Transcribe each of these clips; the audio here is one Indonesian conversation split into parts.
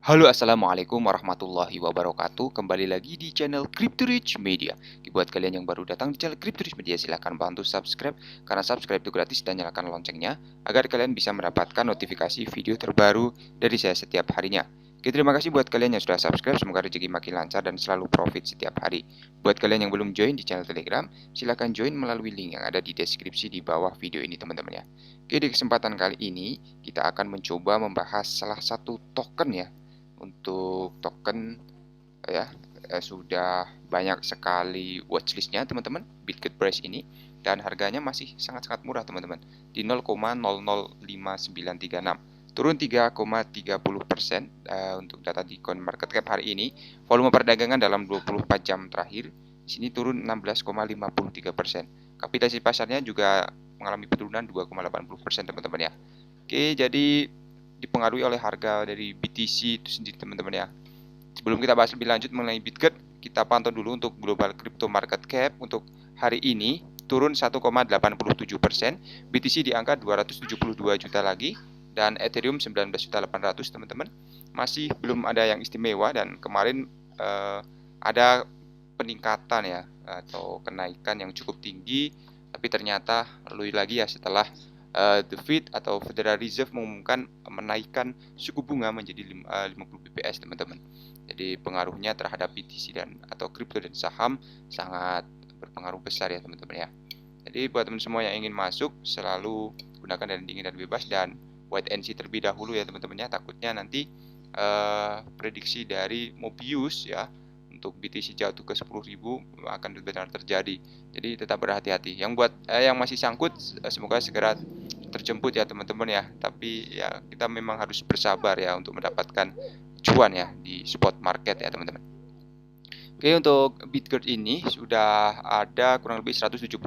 Halo, assalamualaikum warahmatullahi wabarakatuh. Kembali lagi di channel Crypto Rich Media. Buat kalian yang baru datang di channel Crypto Rich Media, silahkan bantu subscribe karena subscribe itu gratis dan nyalakan loncengnya agar kalian bisa mendapatkan notifikasi video terbaru dari saya setiap harinya. Oke, terima kasih buat kalian yang sudah subscribe. Semoga rezeki makin lancar dan selalu profit setiap hari. Buat kalian yang belum join di channel Telegram, silahkan join melalui link yang ada di deskripsi di bawah video ini, teman-teman ya. Oke, di kesempatan kali ini kita akan mencoba membahas salah satu token ya. Untuk token ya, sudah banyak sekali watchlistnya teman-teman, Bitget Price ini, dan harganya masih sangat-sangat murah teman-teman, di 0,005936, turun 3,30%. Untuk data di CoinMarketCap hari ini, volume perdagangan dalam 24 jam terakhir di sini turun 16,53%. Kapitalisasi pasarnya juga mengalami penurunan 2,80% teman-teman ya. Oke, jadi dipengaruhi oleh harga dari BTC itu sendiri teman-teman ya. Sebelum kita bahas lebih lanjut mengenai Bitget, kita pantau dulu untuk global crypto market cap untuk hari ini turun 1,87%, BTC di angka 272 juta lagi, dan Ethereum 19.800 teman-teman. Masih belum ada yang istimewa, dan kemarin ada peningkatan ya atau kenaikan yang cukup tinggi, tapi ternyata lalu lagi ya setelah The Fed atau Federal Reserve mengumumkan menaikkan suku bunga menjadi 50 bps teman-teman. Jadi pengaruhnya terhadap BTC dan atau kripto dan saham sangat berpengaruh besar ya teman-teman ya. Jadi buat teman semua yang ingin masuk, selalu gunakan dana dingin dan bebas dan wait and see terlebih dahulu ya teman-teman ya. Takutnya nanti prediksi dari Mobius ya untuk BTC jatuh ke 10.000 akan benar-benar terjadi. Jadi tetap berhati-hati. Yang masih sangkut, semoga segera terjemput ya teman-teman ya. Tapi ya kita memang harus bersabar ya untuk mendapatkan cuan ya di spot market ya teman-teman. Oke, untuk Bitget ini sudah ada kurang lebih 176.000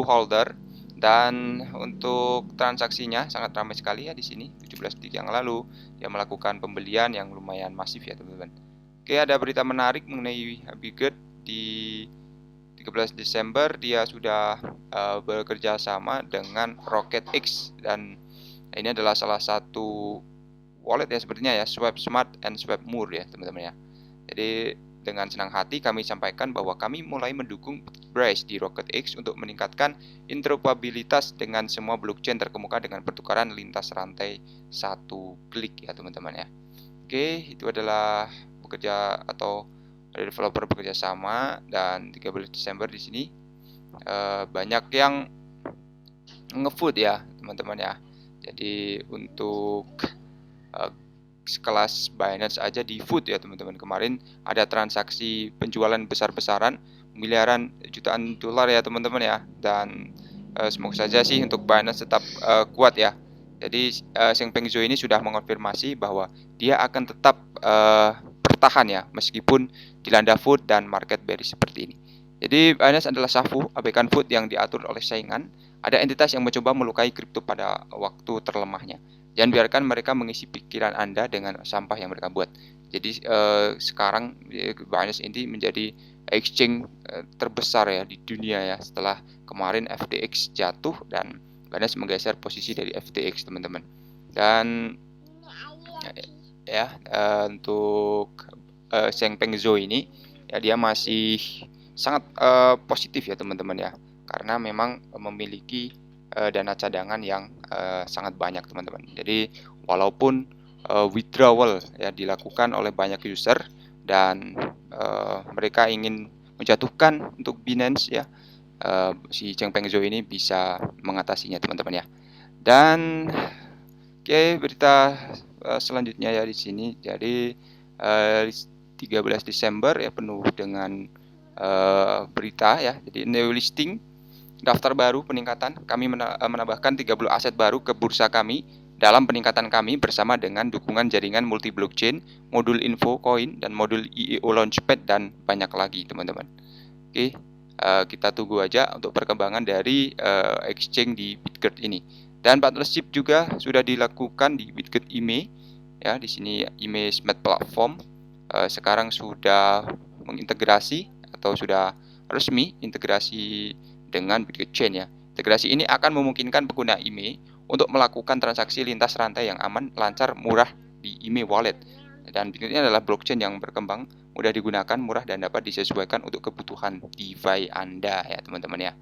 holder, dan untuk transaksinya sangat ramai sekali ya di sini. 17 detik yang lalu dia melakukan pembelian yang lumayan masif ya teman-teman. Oke, ada berita menarik mengenai Bitget. Di 13 Desember dia sudah bekerja sama dengan RocketX, dan ini adalah salah satu wallet ya sepertinya ya, Swap Smart and Swap More ya teman-teman ya. Jadi dengan senang hati kami sampaikan bahwa kami mulai mendukung Brace di RocketX untuk meningkatkan interoperabilitas dengan semua blockchain terkemuka dengan pertukaran lintas rantai satu klik ya teman-teman ya. Oke, itu adalah bekerja atau developer bekerja sama, dan 13 Desember di sini banyak yang ngevote ya teman-teman ya. Jadi untuk sekelas Binance aja di vote ya teman-teman. Kemarin ada transaksi penjualan besar-besaran, miliaran jutaan dolar ya teman-teman ya. Dan semoga saja sih untuk Binance tetap kuat ya. Jadi Changpeng Zhou ini sudah mengonfirmasi bahwa dia akan tetap bertahan ya meskipun dilanda vote dan market bearish seperti ini. Jadi Binance adalah safu abaikan vote yang diatur oleh saingan. Ada entitas yang mencoba melukai kripto pada waktu terlemahnya. Jangan biarkan mereka mengisi pikiran Anda dengan sampah yang mereka buat. Jadi sekarang Binance ini menjadi exchange terbesar ya di dunia ya, setelah kemarin FTX jatuh dan Binance menggeser posisi dari FTX teman-teman. Dan ya untuk Changpeng Zhou ini ya dia masih sangat positif ya teman-teman ya, karena memang memiliki dana cadangan yang sangat banyak teman-teman. Jadi walaupun withdrawal ya dilakukan oleh banyak user dan mereka ingin menjatuhkan untuk Binance ya, si Changpeng Zhou ini bisa mengatasinya teman-teman ya. Dan oke, berita selanjutnya ya di sini. Jadi 13 Desember ya penuh dengan berita ya. Jadi new listing, daftar baru peningkatan. Kami menambahkan 30 aset baru ke bursa kami dalam peningkatan kami bersama dengan dukungan jaringan multi blockchain, modul info coin dan modul IEO launchpad dan banyak lagi teman-teman. Oke, kita tunggu aja untuk perkembangan dari exchange di Bitget ini. Dan partnership juga sudah dilakukan di Bitget IME ya. Di sini IME Smart Platform sekarang sudah mengintegrasi atau sudah resmi integrasi dengan Bitget Chain ya. Integrasi ini akan memungkinkan pengguna IME untuk melakukan transaksi lintas rantai yang aman, lancar, murah, di email wallet. Dan Bitcoin ini adalah blockchain yang berkembang, mudah digunakan, murah, dan dapat disesuaikan untuk kebutuhan DeFi Anda ya teman-teman ya.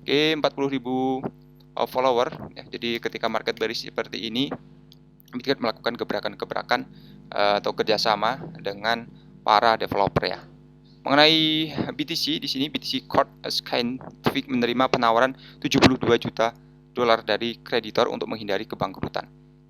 Oke, 40.000 follower ya. Jadi ketika market bearish seperti ini, Bitcoin melakukan gebrakan-gebrakan atau kerjasama dengan para developer ya. Mengenai BTC, di sini BTC Core Scientific menerima penawaran 72 juta dolar dari kreditor untuk menghindari kebangkrutan.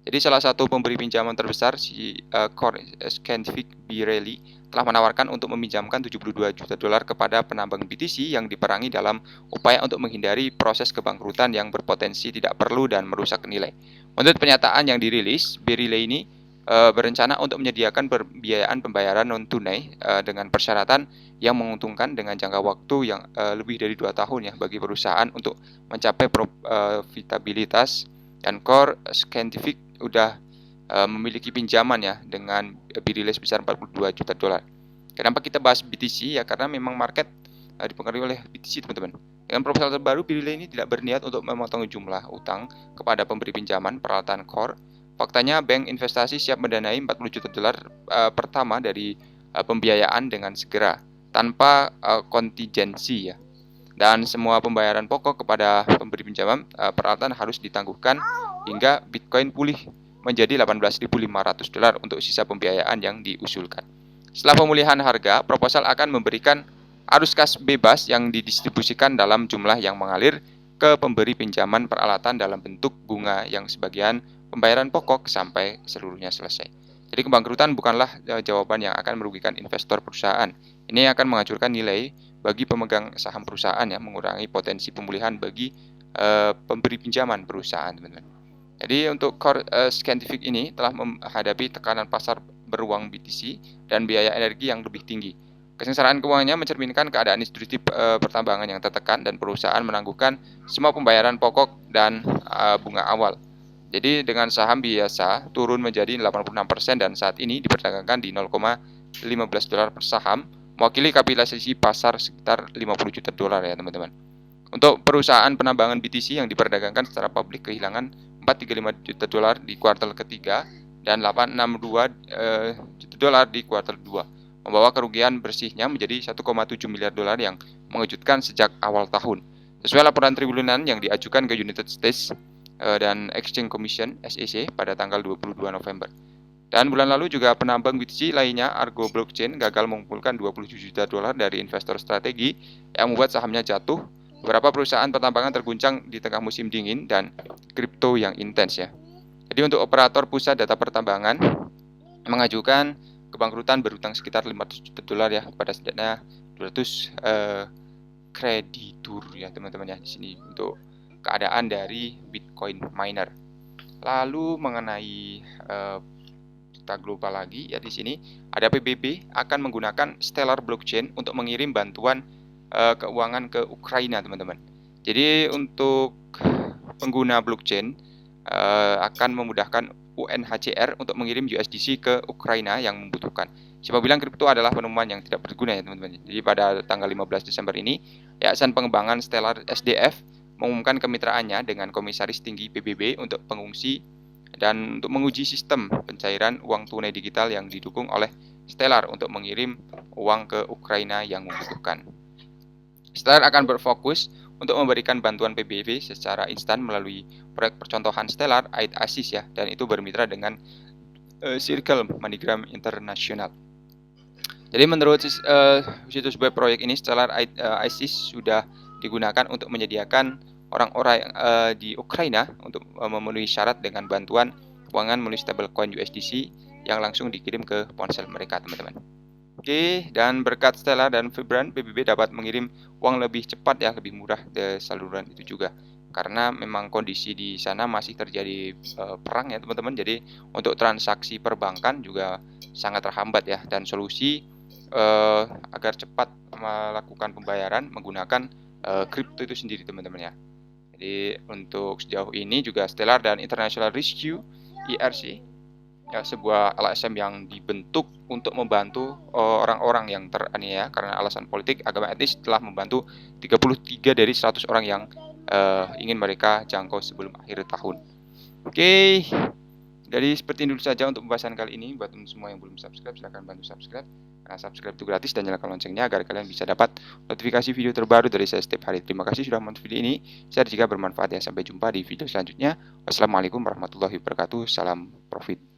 Jadi salah satu pemberi pinjaman terbesar, si Core Scientific B. Riley, telah menawarkan untuk meminjamkan 72 juta dolar kepada penambang BTC yang diperangi dalam upaya untuk menghindari proses kebangkrutan yang berpotensi tidak perlu dan merusak nilai. Menurut pernyataan yang dirilis, B. Riley ini berencana untuk menyediakan pembiayaan pembayaran non-tunai dengan persyaratan yang menguntungkan dengan jangka waktu yang lebih dari 2 tahun ya bagi perusahaan untuk mencapai profitabilitas. Dan Core Scientific udah memiliki pinjaman ya dengan birilai sebesar 42 juta dolar. Kenapa kita bahas BTC ya? Karena memang market dipengaruhi oleh BTC teman-teman. Dengan proposal terbaru, birilai ini tidak berniat untuk memotong jumlah utang kepada pemberi pinjaman peralatan Core. Faktanya, bank investasi siap mendanai 40 juta dolar pertama dari pembiayaan dengan segera tanpa kontingensi ya. Dan semua pembayaran pokok kepada pemberi pinjaman peralatan harus ditangguhkan hingga Bitcoin pulih menjadi 18.500 dolar untuk sisa pembiayaan yang diusulkan. Setelah pemulihan harga, proposal akan memberikan arus kas bebas yang didistribusikan dalam jumlah yang mengalir ke pemberi pinjaman peralatan dalam bentuk bunga yang sebagian pembayaran pokok sampai seluruhnya selesai. Jadi kebangkrutan bukanlah jawaban yang akan merugikan investor perusahaan. Ini akan menghancurkan nilai bagi pemegang saham perusahaan ya, mengurangi potensi pemulihan bagi pemberi pinjaman perusahaan, teman-teman. Jadi untuk Core Scientific ini telah menghadapi tekanan pasar beruang BTC dan biaya energi yang lebih tinggi. Kesengsaraan keuangannya mencerminkan keadaan industri pertambangan yang tertekan dan perusahaan menangguhkan semua pembayaran pokok dan bunga awal. Jadi dengan saham biasa turun menjadi 86% dan saat ini diperdagangkan di 0,15 dolar per saham, mewakili kapitalisasi pasar sekitar 50 juta dolar ya teman-teman. Untuk perusahaan penambangan BTC yang diperdagangkan secara publik kehilangan 435 juta dolar di kuartal ketiga dan 862 juta dolar di kuartal 2, membawa kerugian bersihnya menjadi 1,7 miliar dolar yang mengejutkan sejak awal tahun. Sesuai laporan tribulanan yang diajukan ke United States dan Exchange Commission (SEC) pada tanggal 22 November. Dan bulan lalu juga penambang BTC lainnya, Argo Blockchain, gagal mengumpulkan 27 juta dolar dari investor strategi yang membuat sahamnya jatuh. Beberapa perusahaan pertambangan terguncang di tengah musim dingin dan kripto yang intens ya. Jadi untuk operator pusat data pertambangan mengajukan kebangkrutan berhutang sekitar 500 juta dolar ya kepada setidaknya 200 kreditur ya teman-teman ya di sini untuk keadaan dari Bitcoin miner. Lalu mengenai kita global lagi ya, di sini ada PBB akan menggunakan Stellar Blockchain untuk mengirim bantuan keuangan ke Ukraina teman-teman. Jadi untuk pengguna blockchain akan memudahkan UNHCR untuk mengirim USDC ke Ukraina yang membutuhkan. Siapa bilang kripto adalah penemuan yang tidak berguna ya teman-teman. Jadi pada tanggal 15 Desember ini, Yayasan Pengembangan Stellar SDF mengumumkan kemitraannya dengan Komisaris Tinggi PBB untuk pengungsi dan untuk menguji sistem pencairan uang tunai digital yang didukung oleh Stellar untuk mengirim uang ke Ukraina yang membutuhkan. Stellar akan berfokus untuk memberikan bantuan PBB secara instan melalui proyek percontohan Stellar Aid Assist ya, dan itu bermitra dengan Circle MoneyGram International. Jadi menurut situs web proyek ini, Stellar Aid Assist sudah digunakan untuk menyediakan orang-orang di Ukraina untuk memenuhi syarat dengan bantuan keuangan melalui stablecoin USDC yang langsung dikirim ke ponsel mereka teman-teman. Oke, dan berkat Stellar dan Vibrant, PBB dapat mengirim uang lebih cepat ya, lebih murah ke saluran itu juga. Karena memang kondisi di sana masih terjadi perang ya teman-teman. Jadi untuk transaksi perbankan juga sangat terhambat ya, dan solusi agar cepat melakukan pembayaran menggunakan kripto itu sendiri teman-teman ya. Jadi untuk sejauh ini juga Stellar dan International Rescue IRC ya, sebuah LSM yang dibentuk untuk membantu orang-orang yang teraniaya karena alasan politik, agama, etnis, telah membantu 33 dari 100 orang yang ingin mereka jangkau sebelum akhir tahun. Oke, Jadi seperti ini dulu saja untuk pembahasan kali ini. Buat semua yang belum subscribe, silahkan bantu subscribe. Karena subscribe itu gratis dan nyalakan loncengnya agar kalian bisa dapat notifikasi video terbaru dari saya setiap hari. Terima kasih sudah menonton video ini. Saya jika bermanfaat ya. Sampai jumpa di video selanjutnya. Wassalamualaikum warahmatullahi wabarakatuh. Salam profit.